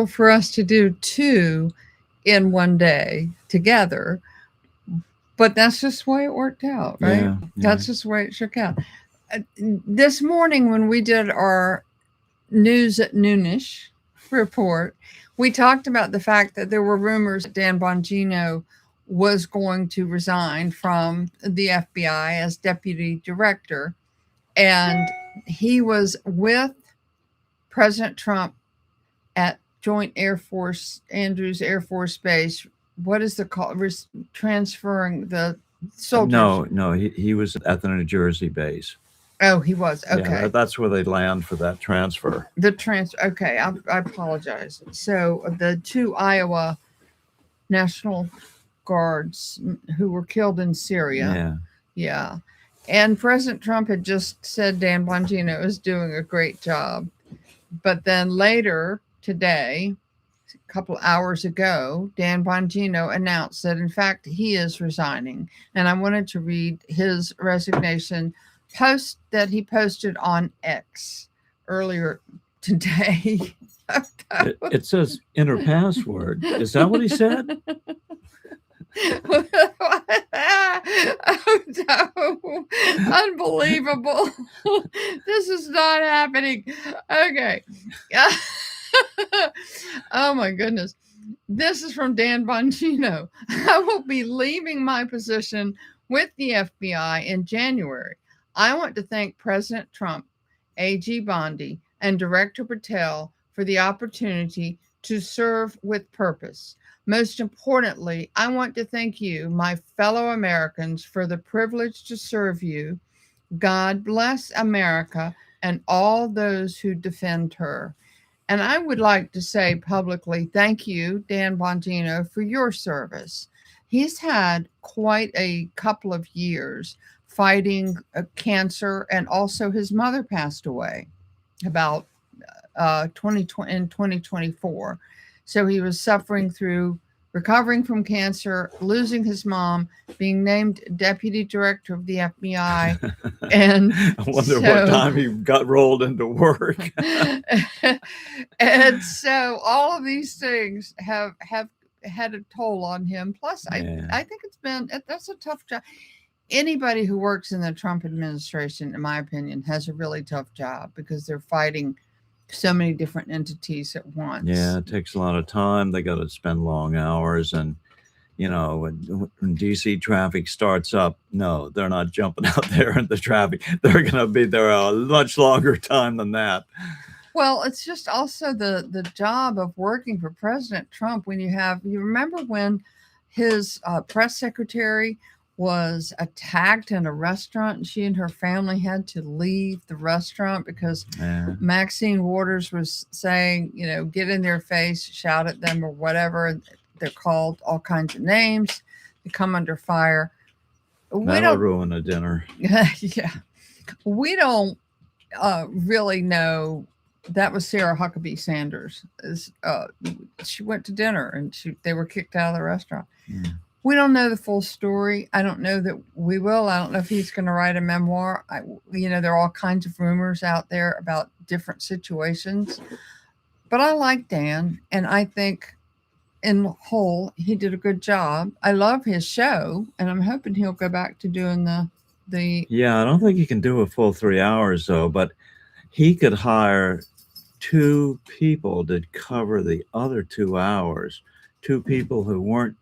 for us to do two in one day together, but that's just the way it worked out, right? Yeah, yeah. That's just the way it shook out. This morning, when we did our news at noonish report, we talked about the fact that there were rumors that Dan Bongino was going to resign from the FBI as deputy director. And he was with President Trump at Joint Air Force, Andrews Air Force Base. What is the call? Transferring the soldiers. No, no, he was at the New Jersey base. Oh, he was. Yeah, Okay. that's where they land for that transfer. The transfer. Okay. I apologize. So the two Iowa National Guards who were killed in Syria. Yeah. Yeah. And President Trump had just said Dan Bongino is doing a great job. But then later today, a couple hours ago, Dan Bongino announced that, in fact, he is resigning. And I wanted to read his resignation post that he posted on X earlier today. It says enter password. Is that what he said? Oh, no. Unbelievable. This is not happening. Okay. Oh my goodness. This is from Dan Bongino. I will be leaving my position with the FBI in January. I want to thank President Trump, AG Bondi, and Director Patel for the opportunity to serve with purpose. Most importantly, I want to thank you, my fellow Americans, for the privilege to serve you. God bless America and all those who defend her. And I would like to say publicly, thank you, Dan Bongino, for your service. He's had quite a couple of years fighting cancer, and also his mother passed away about 2020 in 2024. So he was suffering through recovering from cancer, losing his mom, being named deputy director of the FBI, and I wonder what time he got rolled into work. And so all of these things have had a toll on him. Plus, I think that's a tough job. Anybody who works in the Trump administration, in my opinion, has a really tough job because they're fighting so many different entities at once. Yeah, it takes a lot of time. They got to spend long hours, and when DC traffic starts up, no, they're not jumping out there in the traffic. They're going to be there a much longer time than that. Well, it's just also the job of working for President Trump when you remember when his press secretary was attacked in a restaurant and she and her family had to leave the restaurant because Maxine Waters was saying, get in their face, shout at them or whatever. They're called all kinds of names. They come under fire. That'll ruin a dinner. Yeah. We don't really know. That was Sarah Huckabee Sanders. She went to dinner and they were kicked out of the restaurant. Yeah. We don't know the full story. I don't know that we will. I don't know if he's going to write a memoir. There are all kinds of rumors out there about different situations. But I like Dan, and I think in whole, he did a good job. I love his show, and I'm hoping he'll go back to doing the. Yeah, I don't think he can do a full 3 hours, though, but he could hire 2 people to cover the other 2 hours, 2 people who weren't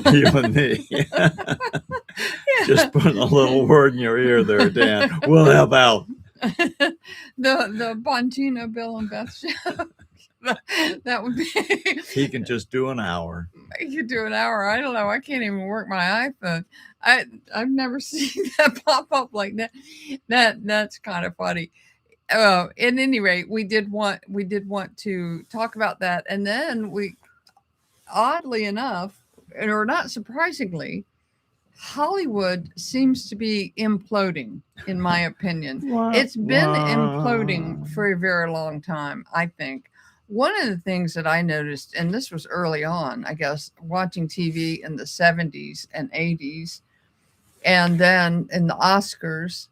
you and me. Yeah. Just putting a little word in your ear there, Dan. We'll help out. The Bongino, Bill and Beth show. That would be. He can just do an hour. He could do an hour. I don't know. I can't even work my iPhone. I've never seen that pop up like that. That's kind of funny. At any rate, we did want to talk about that, and then we. Oddly enough, or not surprisingly, Hollywood seems to be imploding, in my opinion. It's been imploding for a very long time, I think. One of the things that I noticed, and this was early on, I guess, watching TV in the 70s and 80s, and then in the Oscars,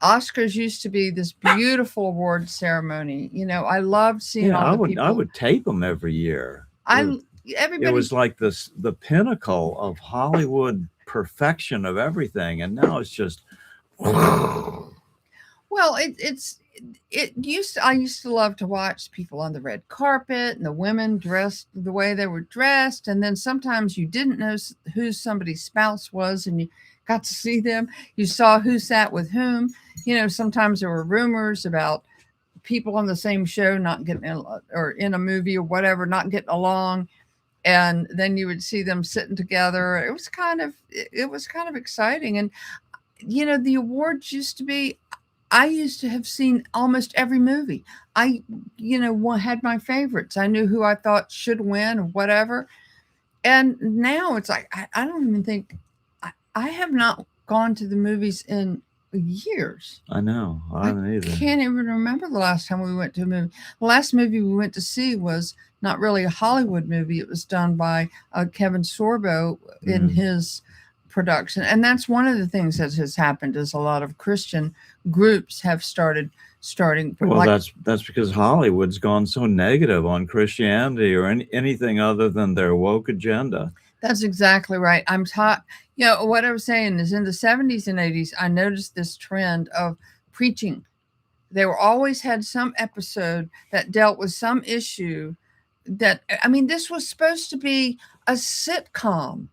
Oscars used to be this beautiful award ceremony. I loved seeing Yeah, all the I people. would tape them every year. I It everybody. was like the pinnacle of Hollywood perfection of everything, and now it's just Well, I used to love to watch people on the red carpet and the women dressed the way they were dressed, and then sometimes you didn't know who somebody's spouse was, and you got to see them. You saw who sat with whom. Sometimes there were rumors about people on the same show not getting or in a movie or whatever, not getting along, and then you would see them sitting together. It was kind of exciting. And the awards used to be, I used to have seen almost every movie. I, had my favorites. I knew who I thought should win or whatever. And now it's like, I don't even think, I have not gone to the movies in years. I know. I I haven't either. can't even remember the last time we went to a movie. The last movie we went to see was not really a Hollywood movie. It was done by Kevin Sorbo in Mm. his production, and that's one of the things that has happened is a lot of Christian groups have starting Well, like that's because Hollywood's gone so negative on Christianity or anything other than their woke agenda. that's exactly right. I'm taught. What I was saying is in the 70s and 80s, I noticed this trend of preaching. They were always had some episode that dealt with some issue that, I mean, this was supposed to be a sitcom,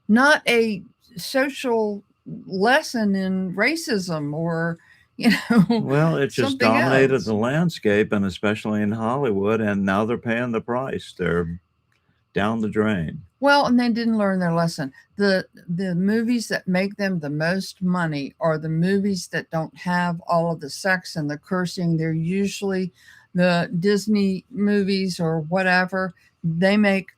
not a social lesson in racism or, Well, it just something dominated else. the landscape, and especially in Hollywood, and now they're paying the price. They're down the drain. Well, and they didn't learn their lesson. The movies that make them the most money are the movies that don't have all of the sex and the cursing. They're usually the Disney movies or whatever. They make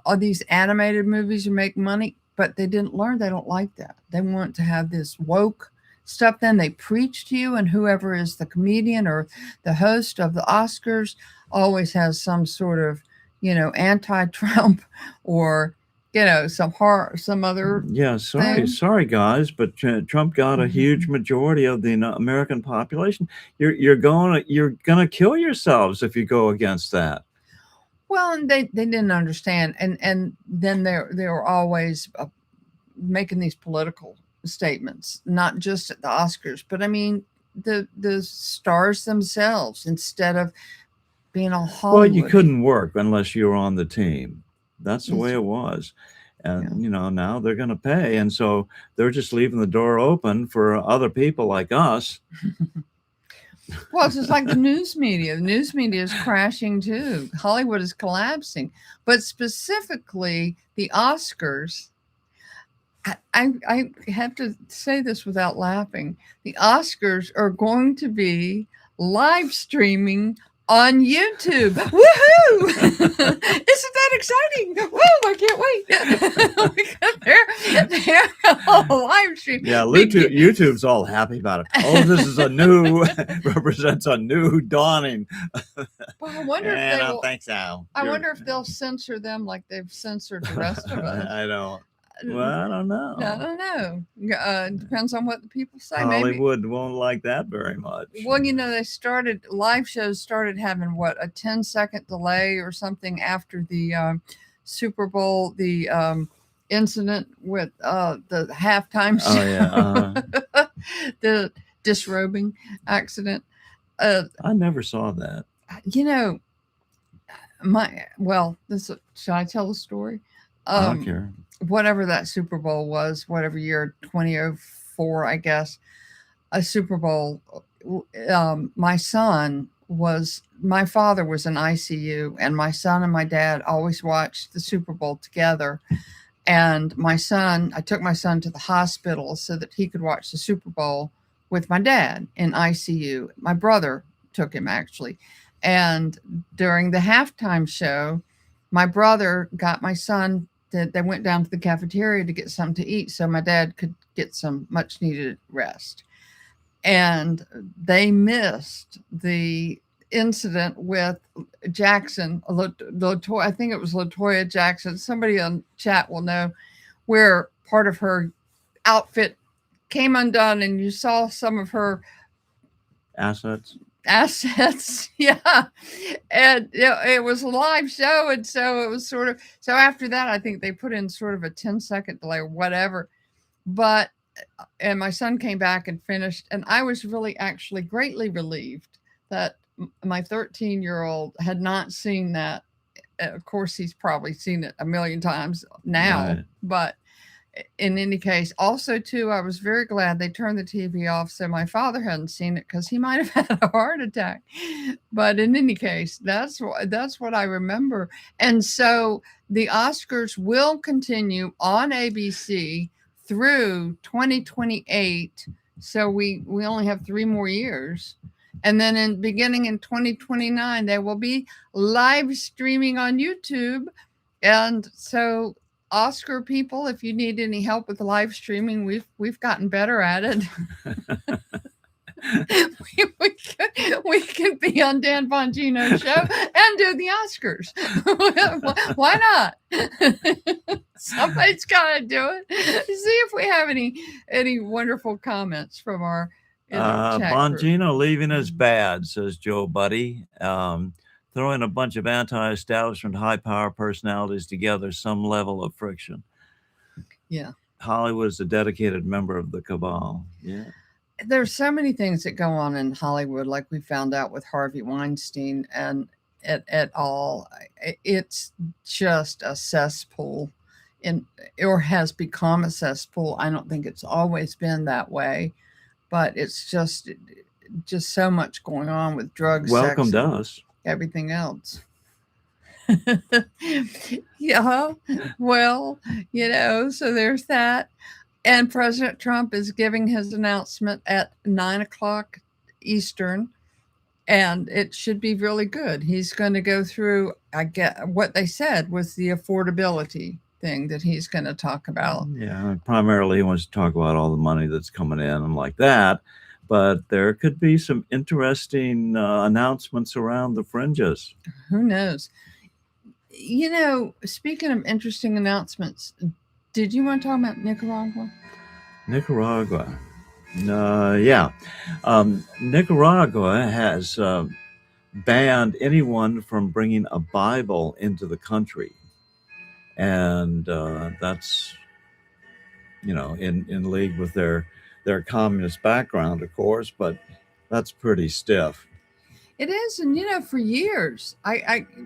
all these animated movies and make money, but they didn't learn. They don't like that. They want to have this woke stuff. Then they preach to you, and whoever is the comedian or the host of the Oscars always has some sort of anti-Trump or some other Yeah, thing. sorry, guys, but Trump got a huge majority of the American population. You're gonna kill yourselves if you go against that. Well, and they didn't understand, and then they were always making these political statements, not just at the Oscars, but I mean the stars themselves, instead of being all Well, you Hollywood. couldn't work unless you were on the team. That's the way It's- it was. yeah. And now they're going to pay, and so they're just leaving the door open for other people like us. Well, it's just like the news media. The news media is crashing too. Hollywood is collapsing. But specifically, the Oscars, I have to say this without laughing. The Oscars are going to be live streaming on YouTube. Woohoo! Isn't that exciting? Woo! I can't wait. Because they're all live stream. Yeah, YouTube's all happy about it. Oh, this is a new represents a new dawning. Well, I wonder if I they don't will. think so. I wonder if they'll censor them like they've censored the rest of us. I don't. Well, I don't know. I don't know. Depends on what the people say. Maybe. Hollywood won't like that very much. Well, they started live shows started having what, a 10-second delay or something after the Super Bowl, the incident with the halftime show, Oh yeah. the disrobing accident. I never saw that. You know, should I tell the story? I don't care. Whatever that Super Bowl was, whatever year, 2004, I guess, a Super Bowl. My father was in ICU, and my son and my dad always watched the Super Bowl together. And I took my son to the hospital so that he could watch the Super Bowl with my dad in ICU. My brother took him, actually. And during the halftime show, my brother got my son. They went down to the cafeteria to get something to eat so my dad could get some much needed rest. And they missed the incident with Jackson, I think it was Latoya Jackson. Somebody on chat will know, where part of her outfit came undone and you saw some of her assets. Assets. Yeah. And it was a live show. And so it was sort of, so after that, I think they put in sort of a 10-second delay or whatever. But, and my son came back and finished. And I was really actually greatly relieved that my 13-year-old had not seen that. Of course, he's probably seen it a million times now, Right. but in any case, also too, I was very glad they turned the TV off so my father hadn't seen it because he might have had a heart attack. But in any case, that's what I remember. And so the Oscars will continue on ABC through 2028. So we only have 3 more years. And then beginning in 2029, they will be live streaming on YouTube. And so Oscar people, if you need any help with live streaming, we've gotten better at it. we can be on Dan Bongino's show and do the Oscars. Why not? Somebody's got to do it. See if we have any wonderful comments from our chat group. Bongino leaving is bad, says Joe Buddy. Throwing a bunch of anti-establishment, high-power personalities together, some level of friction. Yeah. Hollywood is a dedicated member of the cabal. Yeah. There's so many things that go on in Hollywood, like we found out with Harvey Weinstein and et al. It's just a cesspool, or has become a cesspool. I don't think it's always been that way, but it's just so much going on with drugs. Welcome sex, to us. Everything else. Yeah. Well, so there's that. And President Trump is giving his announcement at 9:00 Eastern, and it should be really good. He's going to go through, I get what they said was the affordability thing that he's going to talk about. Yeah, primarily he wants to talk about all the money that's coming in and like that. But there could be some interesting announcements around the fringes. Who knows? Speaking of interesting announcements, did you want to talk about Nicaragua? Nicaragua. Yeah. Nicaragua has banned anyone from bringing a Bible into the country. And that's, in league with their communist background, of course, but that's pretty stiff. It is, and for years,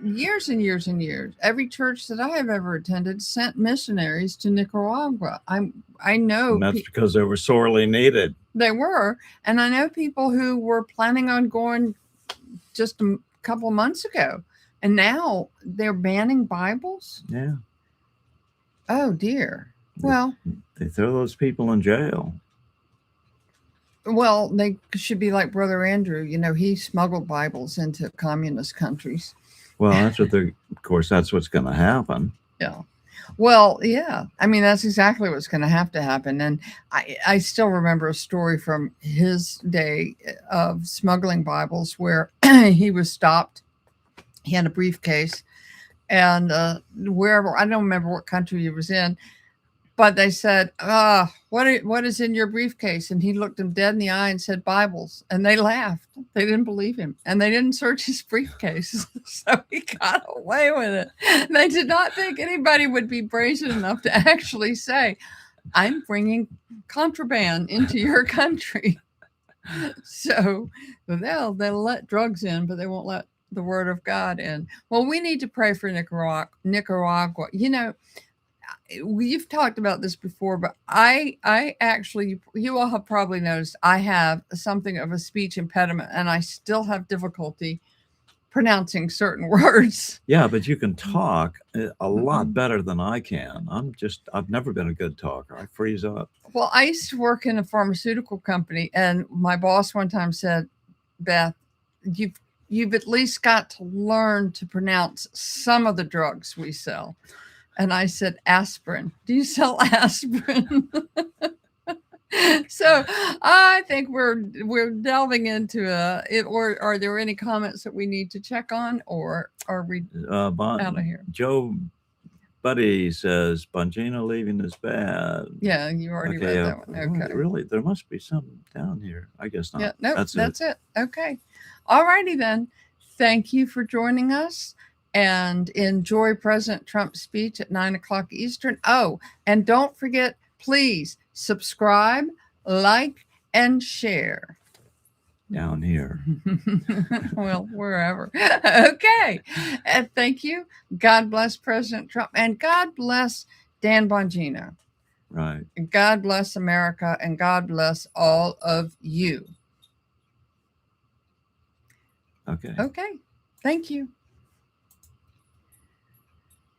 years and years and years, every church that I have ever attended sent missionaries to Nicaragua. I know, and that's because they were sorely needed. They were, and I know people who were planning on going just a couple of months ago, and now they're banning Bibles. Yeah. Oh dear. Well, they throw those people in jail. Well, they should be like Brother Andrew. He smuggled Bibles into communist countries. Well, that's what of course, that's what's going to happen. Yeah. Well, yeah. I mean, that's exactly what's going to have to happen. And I still remember a story from his day of smuggling Bibles where he was stopped. He had a briefcase, and wherever, I don't remember what country he was in, but they said, what is in your briefcase? And he looked them dead in the eye and said, Bibles. And they laughed. They didn't believe him. And they didn't search his briefcase. So he got away with it. They did not think anybody would be brazen enough to actually say, I'm bringing contraband into your country. So they'll let drugs in, but they won't let the word of God in. Well, we need to pray for Nicaragua. We've talked about this before, but I actually, you all have probably noticed I have something of a speech impediment, and I still have difficulty pronouncing certain words. Yeah, but you can talk a lot better than I can. I've never been a good talker. I freeze up. Well, I used to work in a pharmaceutical company, and my boss one time said, Beth, you've at least got to learn to pronounce some of the drugs we sell. And I said, aspirin. Do you sell aspirin? So I think we're delving into it. Or are there any comments that we need to check on, or are we out of here? Joe Buddy says Bongino leaving is bad. Yeah, you already Okay, read that one. Okay. really, there must be some down here. I guess not. Yeah, no, That's it. Okay. All righty then. Thank you for joining us and enjoy President Trump's speech at 9 o'clock Eastern. Oh, and don't forget, please subscribe, like, and share. Down here. Well, wherever. Okay. And thank you. God bless President Trump and God bless Dan Bongino. Right. God bless America and God bless all of you. Okay. Okay. Thank you.